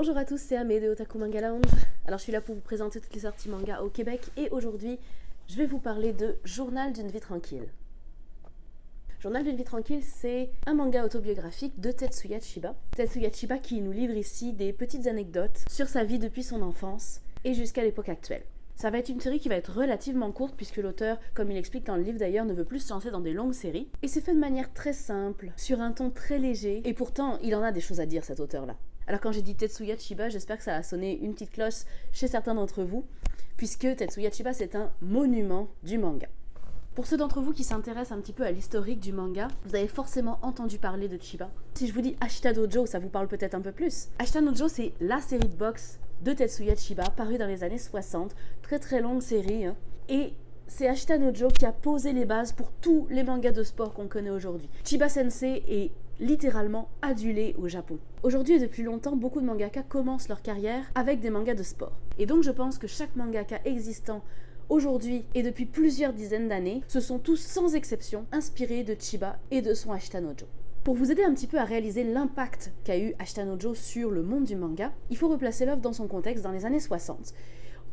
Bonjour à tous, c'est Amé de Otaku Manga Lounge. Alors je suis là pour vous présenter toutes les sorties manga au Québec et aujourd'hui je vais vous parler de Journal d'une vie tranquille. Journal d'une vie tranquille, c'est un manga autobiographique de Tetsuya Chiba. Tetsuya Chiba qui nous livre ici des petites anecdotes sur sa vie depuis son enfance et jusqu'à l'époque actuelle. Ça va être une série qui va être relativement courte puisque l'auteur, comme il explique dans le livre d'ailleurs, ne veut plus se lancer dans des longues séries. Et c'est fait de manière très simple, sur un ton très léger, et pourtant il en a des choses à dire cet auteur-là. Alors quand j'ai dit Tetsuya Chiba, j'espère que ça a sonné une petite cloche chez certains d'entre vous, puisque Tetsuya Chiba c'est un monument du manga. Pour ceux d'entre vous qui s'intéressent un petit peu à l'historique du manga, vous avez forcément entendu parler de Chiba. Si je vous dis Ashita Dojo, ça vous parle peut-être un peu plus. Ashita Dojo, c'est la série de boxe de Tetsuya Chiba, parue dans les années 60, très longue série, et c'est Ashita Dojo qui a posé les bases pour tous les mangas de sport qu'on connaît aujourd'hui. Chiba Sensei est littéralement adulé au Japon. Aujourd'hui et depuis longtemps, beaucoup de mangaka commencent leur carrière avec des mangas de sport. Et donc je pense que chaque mangaka existant aujourd'hui et depuis plusieurs dizaines d'années se sont tous sans exception inspirés de Chiba et de son Ashita Dojo. Pour vous aider un petit peu à réaliser l'impact qu'a eu Ashita Dojo sur le monde du manga, il faut replacer l'œuvre dans son contexte dans les années 60.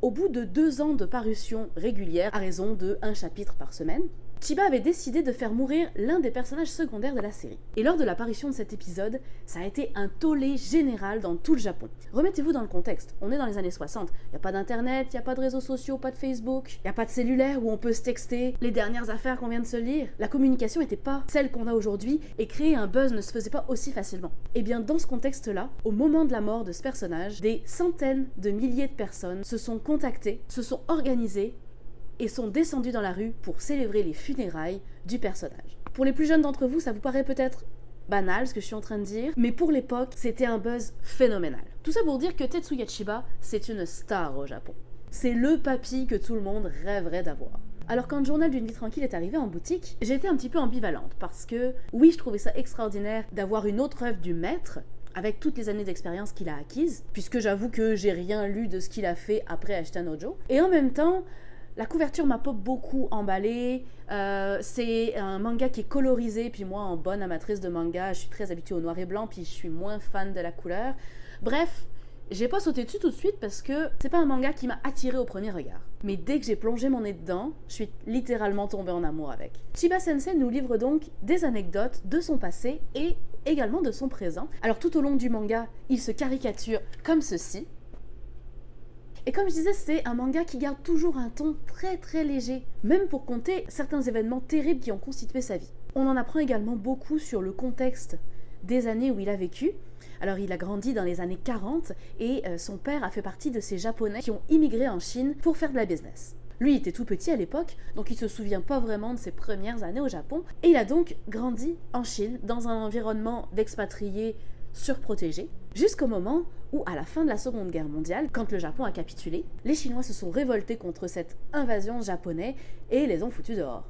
Au bout de 2 ans de parution régulière, à raison de 1 chapitre par semaine, Chiba avait décidé de faire mourir l'un des personnages secondaires de la série. Et lors de l'apparition de cet épisode, ça a été un tollé général dans tout le Japon. Remettez-vous dans le contexte, on est dans les années 60, il n'y a pas d'internet, il n'y a pas de réseaux sociaux, pas de Facebook, il n'y a pas de cellulaire où on peut se texter les dernières affaires qu'on vient de se lire. La communication n'était pas celle qu'on a aujourd'hui et créer un buzz ne se faisait pas aussi facilement. Et bien dans ce contexte-là, au moment de la mort de ce personnage, des centaines de milliers de personnes se sont contactées, se sont organisées et sont descendus dans la rue pour célébrer les funérailles du personnage. Pour les plus jeunes d'entre vous, ça vous paraît peut-être banal ce que je suis en train de dire, mais pour l'époque, c'était un buzz phénoménal. Tout ça pour dire que Tetsuya Chiba, c'est une star au Japon. C'est le papy que tout le monde rêverait d'avoir. Alors quand le Journal d'une vie tranquille est arrivé en boutique, j'ai été un petit peu ambivalente parce que, oui, je trouvais ça extraordinaire d'avoir une autre œuvre du maître, avec toutes les années d'expérience qu'il a acquises, puisque j'avoue que j'ai rien lu de ce qu'il a fait après Ashita Dojo, et en même temps, la couverture m'a pas beaucoup emballée, c'est un manga qui est colorisé, puis moi en bonne amatrice de manga, je suis très habituée au noir et blanc, puis je suis moins fan de la couleur. Bref, j'ai pas sauté dessus tout de suite parce que c'est pas un manga qui m'a attirée au premier regard. Mais dès que j'ai plongé mon nez dedans, je suis littéralement tombée en amour avec. Chiba Sensei nous livre donc des anecdotes de son passé et également de son présent. Alors tout au long du manga, il se caricature comme ceci. Et comme je disais, c'est un manga qui garde toujours un ton très léger, même pour compter certains événements terribles qui ont constitué sa vie. On en apprend également beaucoup sur le contexte des années où il a vécu. Alors il a grandi dans les années 40 et son père a fait partie de ces Japonais qui ont immigré en Chine pour faire de la business. Lui il était tout petit à l'époque, donc il se souvient pas vraiment de ses premières années au Japon, et il a donc grandi en Chine dans un environnement d'expatriés surprotégés, jusqu'au moment où, à la fin de la Seconde Guerre mondiale, quand le Japon a capitulé, les Chinois se sont révoltés contre cette invasion japonaise et les ont foutus dehors,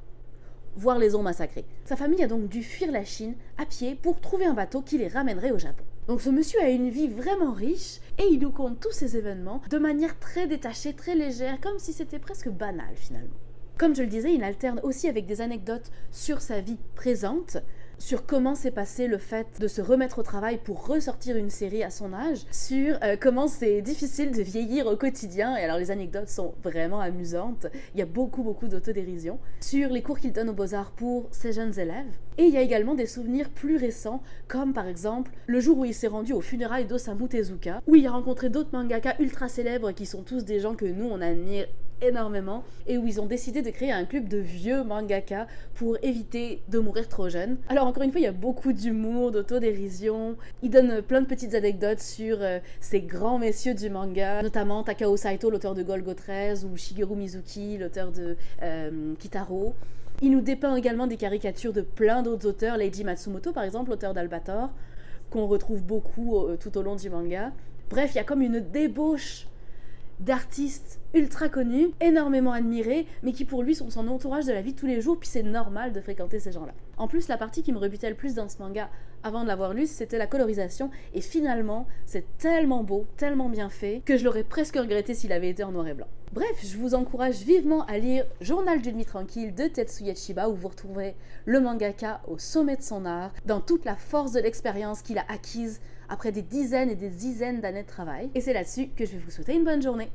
voire les ont massacrés. Sa famille a donc dû fuir la Chine à pied pour trouver un bateau qui les ramènerait au Japon. Donc ce monsieur a une vie vraiment riche et il nous compte tous ces événements de manière très détachée, très légère, comme si c'était presque banal finalement. Comme je le disais, il alterne aussi avec des anecdotes sur sa vie présente, sur comment s'est passé le fait de se remettre au travail pour ressortir une série à son âge, sur comment c'est difficile de vieillir au quotidien, et alors les anecdotes sont vraiment amusantes, il y a beaucoup d'autodérision, sur les cours qu'il donne aux Beaux-Arts pour ses jeunes élèves, et il y a également des souvenirs plus récents, comme par exemple le jour où il s'est rendu aux funérailles d'Osamu Tezuka, où il a rencontré d'autres mangaka ultra célèbres qui sont tous des gens que nous on admire énormément et où ils ont décidé de créer un club de vieux mangaka pour éviter de mourir trop jeune. Alors encore une fois, il y a beaucoup d'humour, d'autodérision. Il donne plein de petites anecdotes sur ces grands messieurs du manga, notamment Takao Saito, l'auteur de Golgo 13, ou Shigeru Mizuki, l'auteur de Kitaro. Il nous dépeint également des caricatures de plein d'autres auteurs, Leiji Matsumoto par exemple, l'auteur d'Albator, qu'on retrouve beaucoup tout au long du manga. Bref, il y a comme une débauche d'artistes ultra connus, énormément admirés, mais qui pour lui sont son entourage de la vie de tous les jours, puis c'est normal de fréquenter ces gens-là. En plus, la partie qui me rebutait le plus dans ce manga, avant de l'avoir lu, c'était la colorisation, et finalement, c'est tellement beau, tellement bien fait, que je l'aurais presque regretté s'il avait été en noir et blanc. Bref, je vous encourage vivement à lire Journal d'une vie tranquille de Tetsuya Chiba, où vous retrouverez le mangaka au sommet de son art, dans toute la force de l'expérience qu'il a acquise après des dizaines et des dizaines d'années de travail. Et c'est là-dessus que je vais vous souhaiter une bonne journée.